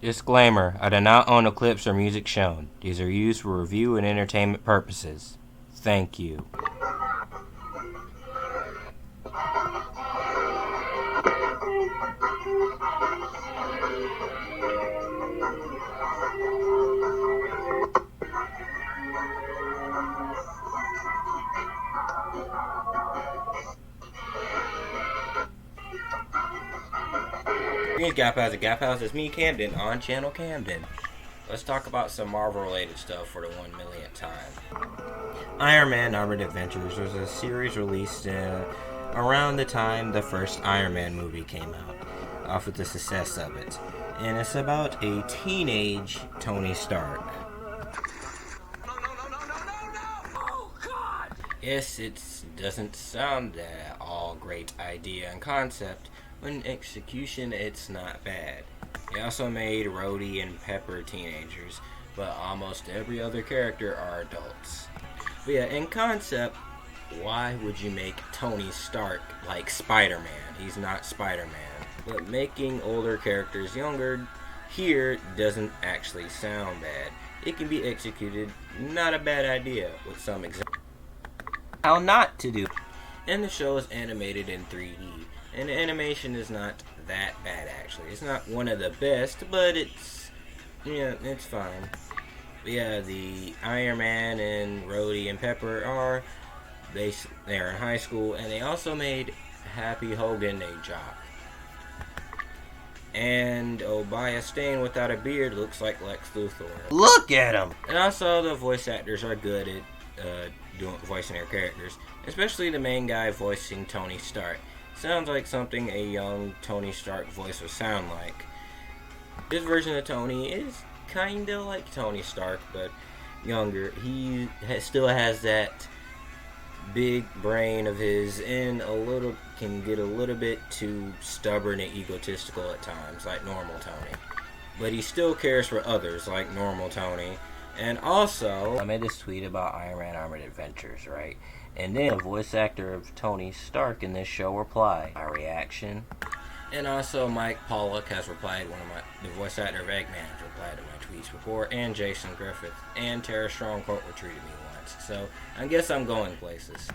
Disclaimer: I do not own the clips or music shown. These are used for review and entertainment purposes. Thank you. Greetings, Gap House. At Gap House, it's me, Camden, on Channel Camden. Let's talk about some Marvel-related stuff for the 1 millionth time. Iron Man Armored Adventures was a series released around the time the first Iron Man movie came out, off of the success of it. And it's about a teenage Tony Stark. Oh, God! Yes, it doesn't sound that all great idea and concept, but in execution, it's not bad. He also made Rhodey and Pepper teenagers, but almost every other character are adults. But yeah, in concept, why would you make Tony Stark like Spider-Man? He's not Spider-Man. But making older characters younger here doesn't actually sound bad. It can be executed, not a bad idea, with some examples. How not to do. And the show is animated in 3D. And the animation is not that bad, actually. It's not one of the best, but it's fine. But yeah, the Iron Man and Rhodey and Pepper are they're in high school, and they also made Happy Hogan a jock. And Obaya Stane without a beard looks like Lex Luthor. Look at him! And also, the voice actors are good at voicing their characters, especially the main guy voicing Tony Stark. Sounds like something a young Tony Stark voice would sound like. This version of Tony is kinda like Tony Stark, but younger. He still has that big brain of his, and can get a little bit too stubborn and egotistical at times, like normal Tony. But he still cares for others, like normal Tony. And also, I made this tweet about Iron Man Armored Adventures, right? And then the voice actor of Tony Stark in this show replied. My reaction. And also, Mike Pollock has replied. The voice actor of Eggman has replied to my tweets before, and Jason Griffith, and Tara Strong quote retweeted me once. So I guess I'm going places.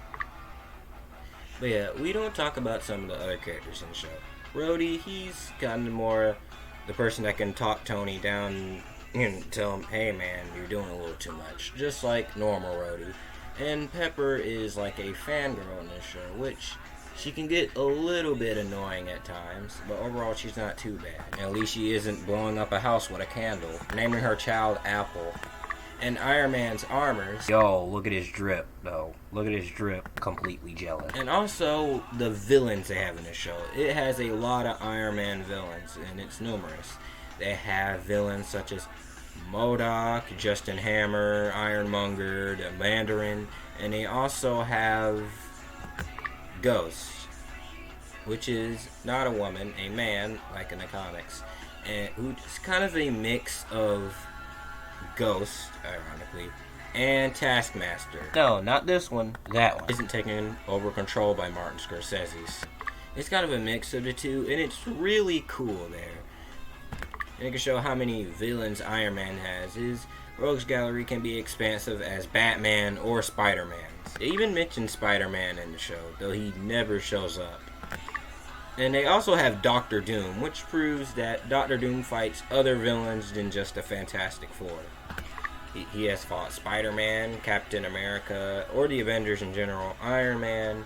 But yeah, we don't talk about some of the other characters in the show. Rhodey, he's kind of more the person that can talk Tony down and tell him, hey man, you're doing a little too much. Just like normal Rhodey. And Pepper is like a fangirl in this show, which she can get a little bit annoying at times, but overall she's not too bad. And at least she isn't blowing up a house with a candle, naming her child Apple. And Iron Man's armors. Yo, look at his drip, though. Look at his drip. Completely jealous. And also, the villains they have in this show. It has a lot of Iron Man villains, and it's numerous. They have villains such as MODOK, Justin Hammer, Ironmonger, the Mandarin, and they also have Ghost, which is not a woman, a man, like in the comics, and who's kind of a mix of Ghost, ironically, and Taskmaster. No, not this one. That one isn't taken over control by Martin Scorsese's. It's kind of a mix of the two, and it's really cool there. And it can show how many villains Iron Man has. His rogues gallery can be expansive as Batman or Spider-Man. They even mention Spider-Man in the show, though he never shows up. And they also have Doctor Doom, which proves that Doctor Doom fights other villains than just the Fantastic Four. He has fought Spider-Man, Captain America, or the Avengers in general, Iron Man,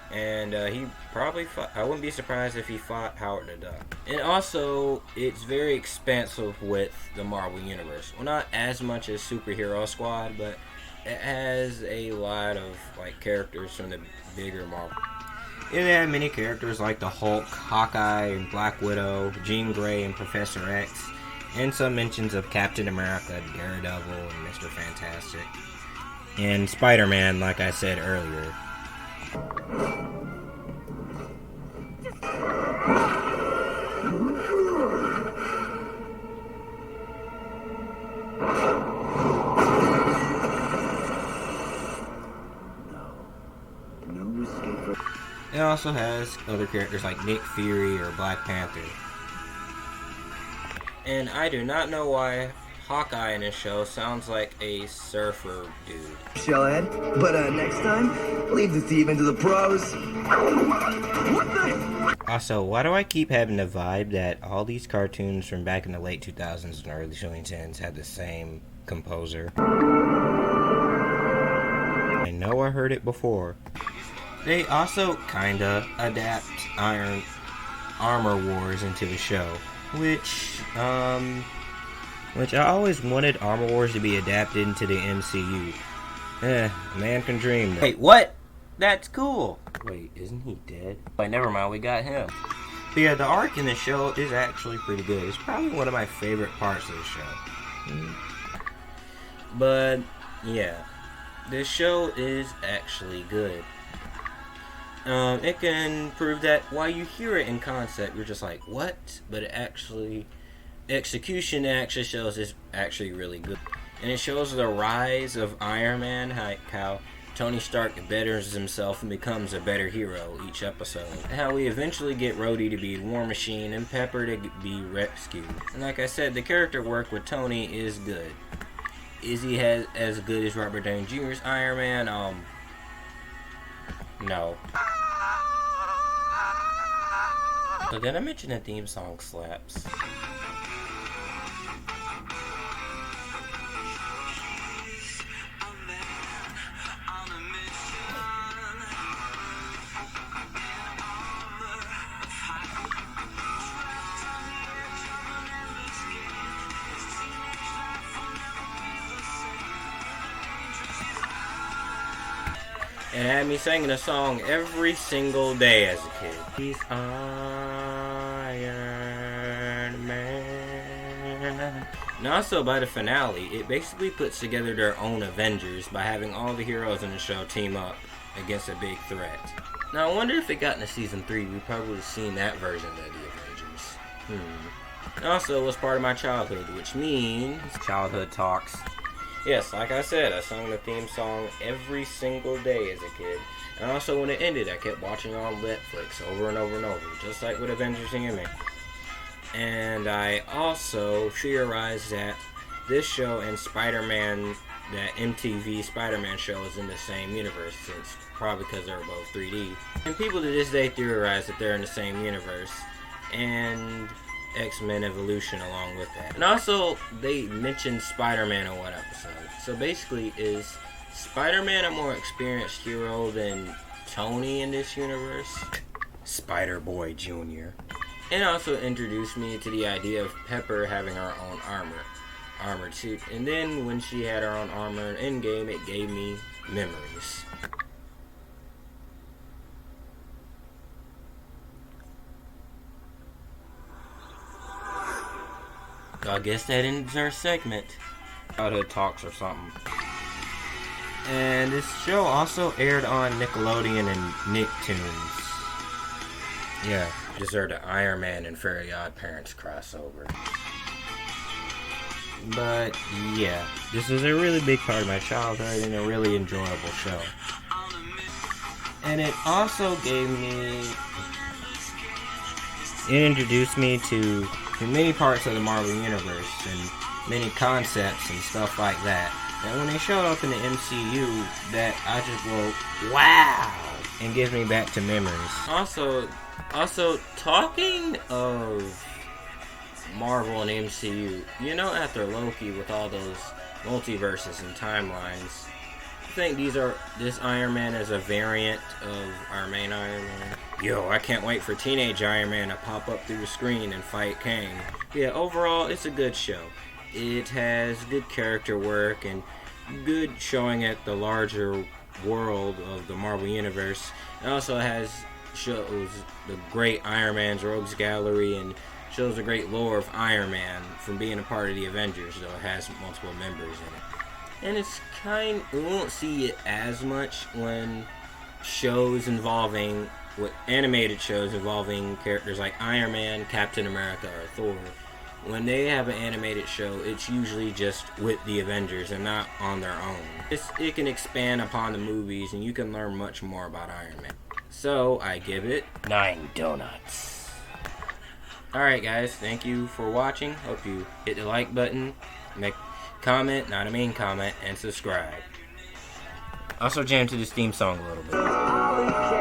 and he probably fought, I wouldn't be surprised if he fought Howard the Duck. And also, it's very expansive with the Marvel Universe. Well, not as much as Superhero Squad, but it has a lot of characters from the bigger Marvel. It had many characters like the Hulk, Hawkeye, and Black Widow, Jean Grey, and Professor X, and some mentions of Captain America, Daredevil, and Mr. Fantastic. And Spider-Man, like I said earlier. It also has other characters like Nick Fury or Black Panther. And I do not know why Hawkeye in this show sounds like a surfer dude. Shellhead, but next time, leave the thief into the pros. What the? Also, why do I keep having the vibe that all these cartoons from back in the late 2000s and early 2010s had the same composer? I know I heard it before. They also kinda adapt Armor Wars into the show, which I always wanted Armor Wars to be adapted into the MCU. A man can dream. Wait, what? That's cool. Wait, isn't he dead? Wait, never mind, we got him. But yeah, the arc in the show is actually pretty good. It's probably one of my favorite parts of the show. But yeah, this show is actually good. It can prove that while you hear it in concept, you're just like, what? But it actually, execution actually shows is actually really good. And it shows the rise of Iron Man, how Tony Stark betters himself and becomes a better hero each episode. How we eventually get Rhodey to be War Machine and Pepper to be rescued. And like I said, the character work with Tony is good. Is he as good as Robert Downey Jr.'s Iron Man? No. So did I mention the theme song slaps? And had me singing a song every single day as a kid. He's Iron Man. And also by the finale, it basically puts together their own Avengers by having all the heroes in the show team up against a big threat. Now I wonder if it got into season 3, we probably would have seen that version of the Avengers. And also, it was part of my childhood, which means childhood talks. Yes, like I said, I sung the theme song every single day as a kid. And also when it ended, I kept watching it on Netflix over and over and over, just like with Avengers Anime. And I also theorized that this show and Spider-Man, that MTV Spider-Man show, is in the same universe, since probably because they're both 3D. And people to this day theorize that they're in the same universe. And X-Men Evolution along with that. And also, they mentioned Spider-Man in one episode. So basically, is Spider-Man a more experienced hero than Tony in this universe? Spider-Boy Jr. And also introduced me to the idea of Pepper having her own armor too. And then when she had her own armor in Endgame, it gave me memories. So I guess that ends our segment. Childhood talks or something. And this show also aired on Nickelodeon and Nicktoons. Yeah, deserved an Iron Man and Fairy Odd Parents crossover. But yeah, this is a really big part of my childhood and a really enjoyable show. And it also introduced me to many parts of the Marvel Universe and many concepts and stuff like that. And when they showed up in the MCU, that I just go, wow, and gives me back to memories. Also, talking of Marvel and MCU, you know, after Loki with all those multiverses and timelines, I think this Iron Man is a variant of our main Iron Man. Yo, I can't wait for Teenage Iron Man to pop up through the screen and fight Kang. Yeah, overall, it's a good show. It has good character work and good showing at the larger world of the Marvel Universe. It also shows the great Iron Man's Rogues Gallery and shows the great lore of Iron Man from being a part of the Avengers, though it has multiple members in it. And it's we won't see it as much when animated shows involving characters like Iron Man, Captain America, or Thor. When they have an animated show, it's usually just with the Avengers and not on their own. It can expand upon the movies and you can learn much more about Iron Man. So I give it 9 donuts. Alright guys, thank you for watching. Hope you hit the like button, make a comment, not a mean comment, and subscribe. Also jam to this theme song a little bit.